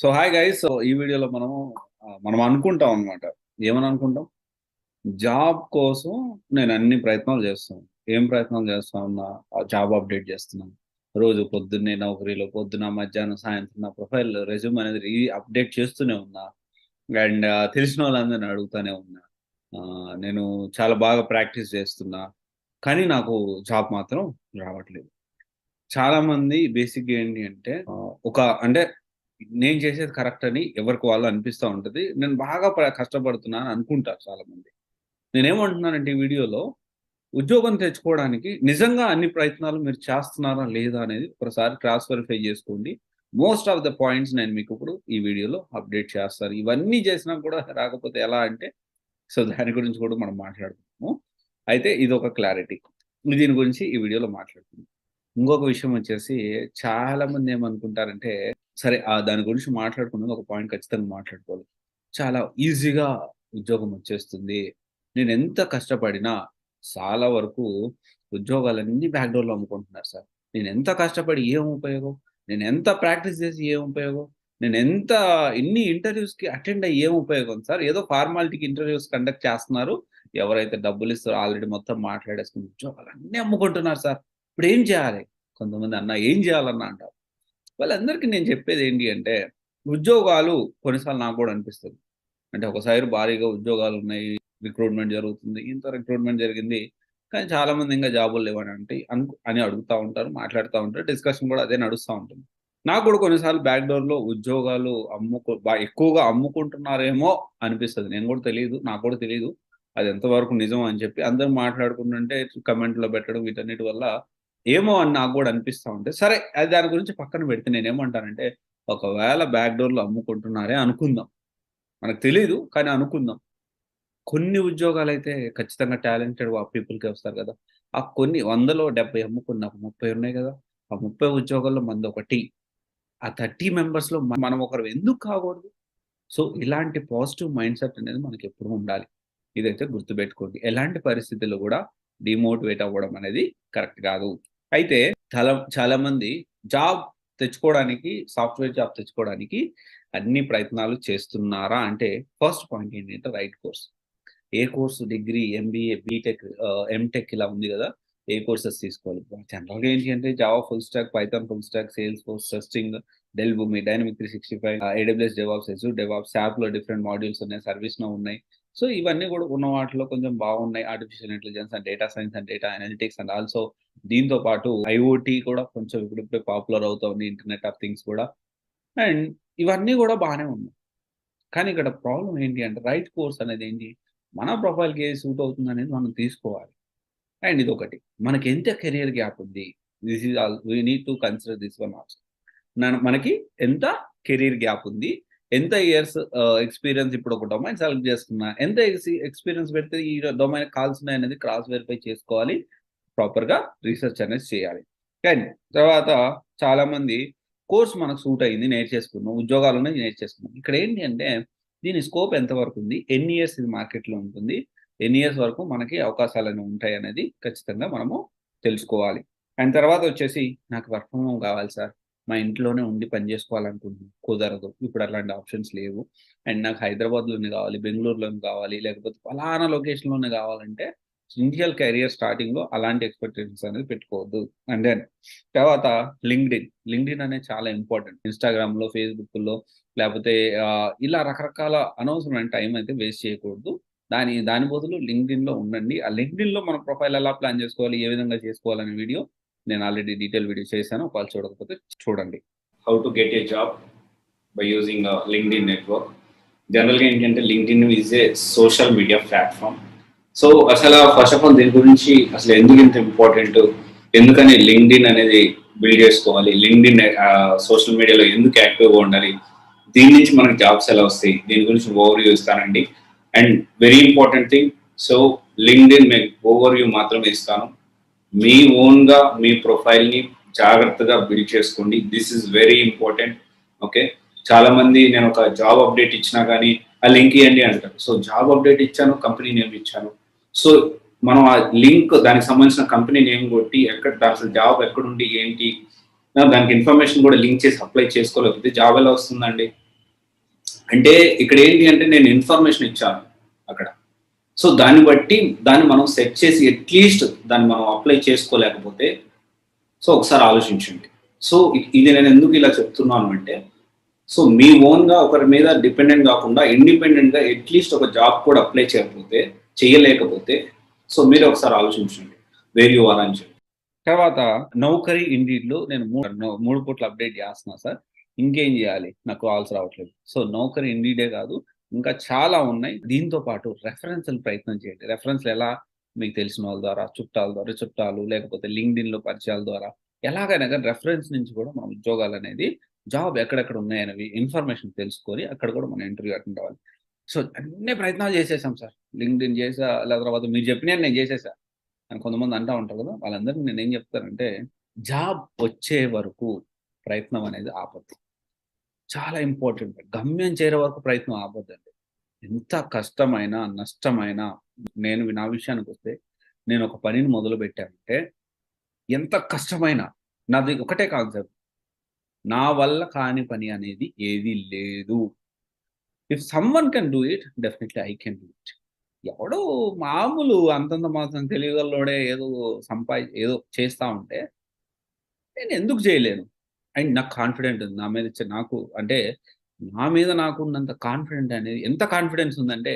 So hi guys. So ఈ వీడియోలో మనం అనుకుంటాం అనమాట. ఏమని అనుకుంటాం? జాబ్ కోసం నేను అన్ని ప్రయత్నాలు చేస్తాను. ఏం ప్రయత్నాలు చేస్తా ఉన్నా? జాబ్ అప్డేట్ చేస్తున్నాను. రోజు పొద్దున్నే నౌకరీలో పొద్దున, మధ్యాహ్నం, సాయంత్రం నా ప్రొఫైల్ రెజ్యూమ్ అనేది అప్డేట్ చేస్తూనే ఉన్నా. అండ్ తెలిసిన వాళ్ళందరిని అడుగుతానే ఉన్నా. నేను చాలా బాగా ప్రాక్టీస్ చేస్తున్నా. కానీ నాకు జాబ్ మాత్రం రావట్లేదు. చాలా మంది బేసిక్‌గా ఏంటి అంటే అంటే నేను చేసేది కరెక్ట్ అని ఎవరికి వాళ్ళు అనిపిస్తా ఉంటది. నేను బాగా కష్టపడుతున్నా అని అనుకుంటారు చాలామంది. నేనేమంటున్నానంటే ఈ వీడియోలో ఉద్యోగం తెచ్చుకోవడానికి నిజంగా అన్ని ప్రయత్నాలు మీరు చేస్తున్నారా లేదా అనేది ఒకసారి క్రాస్ వెరిఫై చేసుకోండి. మోస్ట్ ఆఫ్ ద పాయింట్స్ నేను మీకు ఇప్పుడు ఈ వీడియోలో అప్డేట్ చేస్తాను. ఇవన్నీ చేసినా కూడా రాకపోతే ఎలా అంటే దాని గురించి కూడా మనం మాట్లాడుకుందాము. అయితే ఇదొక క్లారిటీ. దీని గురించి ఈ వీడియోలో మాట్లాడుకుందాం. ఇంకొక విషయం వచ్చేసి చాలామంది ఏమనుకుంటారంటే, సరే దాని గురించి మాట్లాడుకున్నది ఒక పాయింట్ ఖచ్చితంగా మాట్లాడుకోవాలి. చాలా ఈజీగా ఉద్యోగం వచ్చేస్తుంది. నేనెంత కష్టపడినా చాలా వరకు ఉద్యోగాలన్నీ బ్యాక్ డోర్‌లో అమ్ముకుంటున్నారు సార్. నేనెంత కష్టపడి ఏం ఉపయోగం? నేనెంత ప్రాక్టీస్ చేసి ఏం ఉపయోగం? నేనెంత ఎన్ని ఇంటర్వ్యూస్‌కి అటెండ్ అయ్యి ఏం ఉపయోగం సార్? ఏదో ఫార్మాలిటీకి ఇంటర్వ్యూస్ కండక్ట్ చేస్తున్నారు. ఎవరైతే డబ్బులిస్తారో ఆల్రెడీ మొత్తం మాట్లాడేసుకొని ఉద్యోగాలన్నీ అమ్ముకుంటున్నారు సార్. ఇప్పుడేం చేయాలి? కొంతమంది అన్న ఏం చేయాలన్నా అంటారు. వాళ్ళందరికీ నేను చెప్పేదేంటి అంటే, ఉద్యోగాలు కొన్నిసార్లు నాకు గూడా అనిపిస్తది. అంటే ఒక సైడ్ భారీగా ఉద్యోగాలున్నాయి. రిక్రూట్‌మెంట్ జరుగుతుంది. ఇంత రిక్రూట్‌మెంట్ జరిగింది. కానీ చాలామంది ఇంకా జాబులు లేవని అంటే అని అడుగుతా ఉంటారు. మాట్లాడుతా ఉంటారు. డిస్కషన్ గూడా అదే నడుస్తా ఉంటుంది. నాకు గూడా కొన్నిసార్లు బ్యాక్ డోర్‌లో ఉద్యోగాలు ఎక్కువగా అమ్ముకుంటున్నారేమో అనిపిస్తది. నేను గూడా తెలీదు. నాకు కూడా తెలీదు. అది ఎంతవరకు నిజం అని చెప్పి అందరూ మాట్లాడుకుంటుంటే కామెంట్‌లో పెట్టడం వీటన్నిటి వల్ల ఏమో అని నాకు గూడా అనిపిస్తా ఉంటది. సరే అది దాని గురించి పక్కన పెడితే నేనేమంటానంటే, ఒకవేళ బ్యాక్ డోర్‌లో అమ్ముకుంటున్నారే అనుకుందాం. మనకు తెలీదు. కానీ అనుకుందాం. కొన్ని ఉద్యోగాలైతే ఖచ్చితంగా టాలెంటెడ్ పీపుల్‌కే వస్తారు గదా! ఆ కొన్ని 100లో 70 అమ్ముకున్న ఒక 30 ఉన్నాయి గదా! ఆ 30 ఉద్యోగాల్లో మనదొక టీ. ఆ 30 మెంబర్స్‌లో మనం ఒకరం ఎందుకు కాకూడదు? ఇలాంటి పాజిటివ్ మైండ్‌సెట్ అనేది మనకెప్పుడూ ఉండాలి. ఇదైతే గుర్తుపెట్టుకోండి. ఎలాంటి పరిస్థితుల్లో గూడా డీమోటివేట్ అవ్వడం అనేది కరెక్ట్ గాదు. అయితే చాలామంది జాబ్ తెచ్చుకోవడానికి సాఫ్ట్‌వేర్ జాబ్ తెచ్చుకోవడానికి అన్ని ప్రయత్నాలు చేస్తున్నారా అంటే ఫస్ట్ పాయింట్ ఏంటంటే రైట్ కోర్స్. ఏ course degree, MBA, BTech, MTech ఇలా ఉంది గదా! ఏ కోర్సెస్ తీసుకోవాలి. జనరల్‌గా ఏంటి అంటే Java full stack, Python full stack, Salesforce, testing, Dell Boomi, dynamic 365, AWS DevOps, Azure DevOps, SAPలో డిఫరెంట్ మాడ్యూల్స్ ఉన్నాయి. సర్వీస్ నౌ ఉన్నాయి. ఇవన్నీ గూడా ఉన్న వాటిలో కొంచెం బాగున్నాయి. Artificial intelligence and data science and data analytics and also దీంతో పాటు ఐఓటీ కూడా కొంచెం ఇప్పుడిప్పుడే పాపులర్ అవుతోంది. ఇంటర్నెట్ ఆఫ్ థింగ్స్ కూడా. అండ్ ఇవన్నీ గూడా బానే ఉన్నాయి. కానీ ఇక్కడ ప్రాబ్లమ్ ఏంటి అంటే రైట్ కోర్స్ అనేదేంటి? మన ప్రొఫైల్‌కి ఏది సూట్ అవుతుందనేది మనం తీసుకోవాలి. అండ్ ఇదొకటి. మనకెంత కెరియర్ గ్యాప్ ఉంది? This is all we need to consider this one also. మనకి ఎంత కెరియర్ గ్యాప్ ఉంది? ఎంత ఇయర్స్ ఎక్స్‌పీరియన్స్ ఇప్పుడు ఒక డొమైన్ సెలెక్ట్ చేసుకున్నా. ఎంత ఎక్స్‌పీరియన్స్ పెడితే ఈ డొమైన్‌కి కావాల్సినయనేది క్రాస్ వెరిఫై చేసుకోవాలి. ప్రాపర్‌గా రీసెర్చ్ అనేది చేయాలి. అండ్ తర్వాత చాలామంది కోర్స్ మనకు సూట్ అయింది నేర్చేసుకున్నాం. ఉద్యోగాలున్నాయి నేర్చేసుకున్నాం. ఇక్కడేంటి అంటే దీని స్కోప్ ఎంత వరకుంది? ఎన్ని ఇయర్స్ ఇది మార్కెట్‌లో ఉంటుంది? ఎన్ని ఇయర్స్ వరకు మనకి అవకాశాలనేవి ఉంటాయనేది ఖచ్చితంగా మనము తెలుసుకోవాలి. అండ్ తర్వాతొచ్చేసి నాకు వర్క్ ఫ్రమ్ హోమ్ కావాలి సార్. మా ఇంట్లోనే ఉండి పని జేసుకోవాలనుకుంటున్నాను. కుదరదు. ఇప్పుడు అట్లాంటి ఆప్షన్స్ లేవు. అండ్ నాకు హైదరాబాద్‌లోనే గావాలి, బెంగుళూరులోనే గావాలి, లేకపోతే ఫలానా లొకేషన్‌లోనే గావాలంటే ఇనిషియల్ కెరియర్ స్టార్టింగ్‌లో అలాంటి ఎక్స్‌పెక్టేషన్స్ అనేది పెట్టుకోవద్దు. అండ్ దెన్ తర్వాత లింక్డ్ఇన్. లింక్డ్ఇన్ అనేది చాలా ఇంపార్టెంట్. ఇన్‌స్టాగ్రామ్‌లో, ఫేస్‌బుక్‌లో లేపోతే ఇలా రకరకాల అనవసరమైన టైం అయితే వేస్ట్ చేయకూడదు. దాని దాని బదులు లింక్డ్ఇన్‌లో ఉండండి. ఆ లింక్డ్ఇన్‌లో మన ప్రొఫైల్ ఎలా ప్లాన్ చేసుకోవాలి, ఏ విధంగా చేసుకోవాలనే వీడియో నేను ఆల్రెడీ డీటెయిల్ వీడియో చేశాను. ఒకవేళ చూడకపోతే చూడండి. How to get a job by using LinkedIn network. జనరల్‌గా ఏంటంటే LinkedIn is a social media platform. అసల ఫస్ట్ ఆఫ్ ఆల్ దీని గురించి అసలు ఎందుకు ఇంత ఇంపార్టెంట్? ఎందుకని లింక్డ్ఇన్ అనేది బిల్డ్ చేసుకోవాలి? లింక్డ్ఇన్ సోషల్ మీడియాలో ఎందుకు యాక్టివ్‌గా ఉండాలి? దీని నుంచి మనకు జాబ్స్ ఎలా వస్తాయి? దీని గురించి ఓవర్‌వ్యూ ఇస్తానండి. And very important thing LinkedIn overview మాత్రమే ఇస్తాను. మీ ఓన్‌గా మీ ప్రొఫైల్‌ని జాగ్రత్తగా బిల్డ్ చేసుకోండి. This is very important. Okay. చాలామంది నేను ఒక జాబ్ అప్డేట్ ఇచ్చినా గానీ, ఆ లింక్ ఇయ్యండి అంటారు. జాబ్ అప్డేట్ ఇచ్చాను, కంపెనీ నేమ్ ఇచ్చాను. సో, మనం ఆ లింక్ దానికి సంబంధించిన కంపెనీ నేమ్ కొట్టి అసలు జాబ్ ఎక్కడుంది, ఏంటి? దానికి ఇన్ఫర్మేషన్ కూడా లింక్ చేసి అప్లై చేసుకోలేకపోతే జాబ్ ఎలా వస్తుందండి? అంటే ఇక్కడ ఏంటి అంటే నేను ఇన్ఫర్మేషన్ ఇచ్చాను అక్కడ. సో దాన్ని బట్టి దాన్ని మనం సెట్ చేసి అట్లీస్ట్ దాన్ని మనం అప్లై చేసుకోలేకపోతే సో ఒకసారి ఆలోచించండి. సో ఇది నేను ఎందుకు ఇలా చెప్తున్నాను అంటే, సో మీ ఓన్గా ఒకరి మీద డిపెండెంట్ కాకుండా ఇండిపెండెంట్గా అట్లీస్ట్ ఒక జాబ్ కూడా అప్లై చేయలేకపోతే సో మీరు ఒకసారి ఆలోచించండి వేర్ యు ఆర్ అని చెప్పి. తర్వాత నౌకరీ ఇండీడ్లో నేను 3 కోట్లు అప్డేట్ చేస్తున్నా సార్, ఇంకేం చేయాలి, నాకు కాల్స్ రావట్లేదు. సో నౌకరీ ఇండీడే కాదు, ఇంకా చాలా ఉన్నాయి. దీంతో పాటు రెఫరెన్స్లు ప్రయత్నం చేయండి. రెఫరెన్స్లు ఎలా, మీకు తెలిసిన వాళ్ళ ద్వారా, చుట్టాలు లేకపోతే లింక్డ్ఇన్లో పరిచయాల ద్వారా ఎలాగైనా కానీ రెఫరెన్స్ నుంచి కూడా మనం ఉద్యోగాలు అనేది, జాబ్ ఎక్కడెక్కడ ఉన్నాయనేవి ఇన్ఫర్మేషన్ తెలుసుకొని అక్కడ కూడా మనం ఇంటర్వ్యూ అటెండ్ అవ్వాలి. సో అన్ని ప్రయత్నాలు చేసేసాం సార్, లింక్డ్ఇన్ చేసా, లేదా తర్వాత మీరు చెప్పిన నేను చేసేసా అని కొంతమంది అంటూ ఉంటారు కదా, వాళ్ళందరికీ నేను ఏం చెప్తానంటే, జాబ్ వచ్చే వరకు ప్రయత్నం అనేది ఆపద్దు. చాలా ఇంపార్టెంట్. గమ్యం చేరే వరకు ప్రయత్నం ఆపొద్దండి. ఎంత కష్టమైనా, నష్టమైనా, నా విషయానికి వస్తే నేను ఒక పనిని మొదలుపెట్టానంటే ఎంత కష్టమైనా, నాది ఒకటే కాన్సెప్ట్, నా వల్ల కాని పని అనేది ఏది లేదు. If someone can do it, definitely I can do it. ఎవడో మామూలు అంతంత మాత్రం తెలివిగల్లోడే ఏదో చేస్తా ఉంటే నేను ఎందుకు చేయలేను? అండ్ నాకు కాన్ఫిడెంట్ ఉంది. నా మీద నాకున్నంత కాన్ఫిడెంట్ అనేది, ఎంత కాన్ఫిడెన్స్ ఉందంటే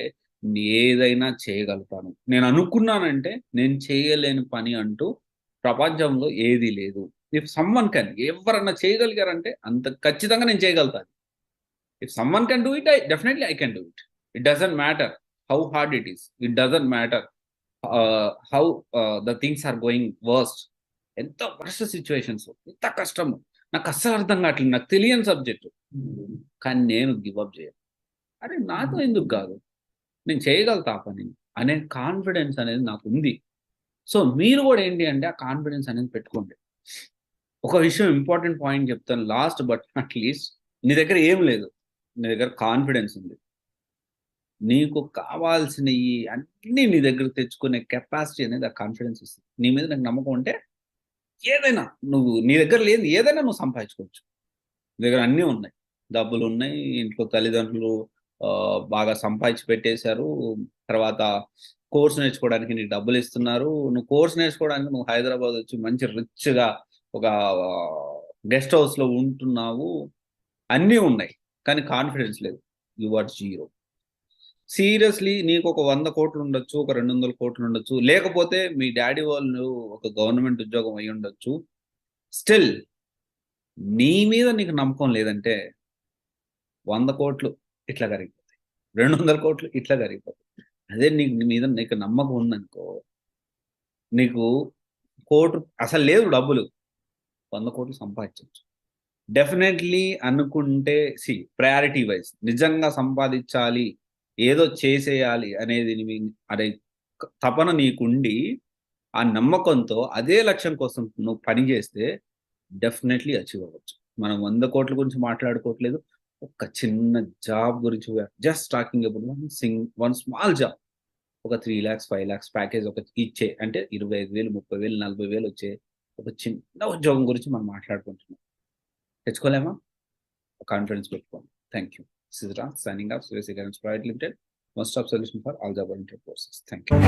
ఏదైనా చేయగలుగుతాను. నేను అనుకున్నానంటే నేను చేయలేని పని అంటూ ప్రపంచంలో ఏది లేదు. ఇఫ్ సమ్‌వన్ కెన్, ఎవరన్నా చేయగలిగారంటే అంత ఖచ్చితంగా నేను చేయగలుగుతాను. If someone can do it, definitely I can do it. It doesn't matter how hard it is. It doesn't matter how the things are going worst. ఎంత వరస్ట్ సిట్యుయేషన్స్, ఎంత కష్టము. నాకు అస్సలు అర్థం కావట్లేదు. నాకు తెలియని సబ్జెక్ట్. కానీ నేను గివ్ అప్ చేయను. అరే నాతో ఎందుకు కాదు? నేను చేయగలుగుతా ఆ పనిని అనే కాన్ఫిడెన్స్ అనేది నాకుంది. సో మీరు కూడా ఏంటి అంటే ఆ కాన్ఫిడెన్స్ అనేది పెట్టుకోండి. ఒక విషయం, ఇంపార్టెంట్ పాయింట్ చెప్తాను లాస్ట్ బట్ నాట్ లీస్ట్. నీ దగ్గర ఏం లేదు. నీ దగ్గర కాన్ఫిడెన్స్ ఉంది. నీకు కావాల్సినయి అన్నీ నీ దగ్గర తెచ్చుకునే కెపాసిటీ అనేది ఆ కాన్ఫిడెన్స్ ఇస్తుంది. నీ మీద నాకు నమ్మకం ఉంటే ఏదైనా, నీ దగ్గర లేనిది ఏదైనా నువ్వు సంపాదించుకోవచ్చు. నీ దగ్గర అన్నీ ఉన్నాయి. డబ్బులున్నాయి. ఇంట్లో తల్లిదండ్రులు బాగా సంపాదించి పెట్టేశారు. తర్వాత కోర్స్ నేర్చుకోవడానికి నీకు డబ్బులిస్తున్నారు. నువ్వు కోర్స్ నేర్చుకోవడానికి నువ్వు హైదరాబాద్ వచ్చి మంచి రిచ్‌గా ఒక గెస్ట్ హౌస్‌లో ఉంటున్నావు. అన్నీ ఉన్నాయి. కానీ కాన్ఫిడెన్స్ లేదు. You are zero. సీరియస్‌లీ నీకు ఒక 100,00,00,000 ఉండొచ్చు. ఒక 200,00,00,000 ఉండొచ్చు. లేకపోతే మీ డ్యాడీ వాళ్ళు ఒక గవర్నమెంట్ ఉద్యోగం అయ్యుండొచ్చు. స్టిల్ నీ మీద నీకు నమ్మకం లేదంటే 100,00,00,000 ఇట్లా కరిగిపోతాయి. 200,00,00,000 ఇట్లా కరిగిపోతాయి. అదే నీ మీద నీకు నమ్మకం ఉందనుకో, నీకు అసలు లేదు డబ్బులు, 100,00,00,000 సంపాదించొచ్చు. డెఫినెట్‌లీ అనుకుంటే ప్రయారిటీ వైస్ నిజంగా సంపాదించాలి, ఏదో చేసేయాలి అనేది అదే తపన నీకుండి, ఆ నమ్మకంతో అదే లక్ష్యం కోసం నువ్వు పని చేస్తే డెఫినెట్‌లీ అచీవ్ అవ్వచ్చు. మనం 100,00,00,000 గురించి మాట్లాడుకోవట్లేదు. ఒక చిన్న జాబ్ గురించి just talking about one small job. ఒక 3,00,000, 5,00,000 ప్యాకేజ్ ఇచ్చే, అంటే 25,000, 30,000, 40,000 వచ్చే ఒక చిన్న ఉద్యోగం గురించి మనం మాట్లాడుకుంటున్నాం. తెచ్చుకోలేమా? కాన్ఫిడెన్స్ పెట్టుకోండి. Thank you. This is Raj signing off Shreyas academies private limited. One stop solution for all job oriented courses. Thank you.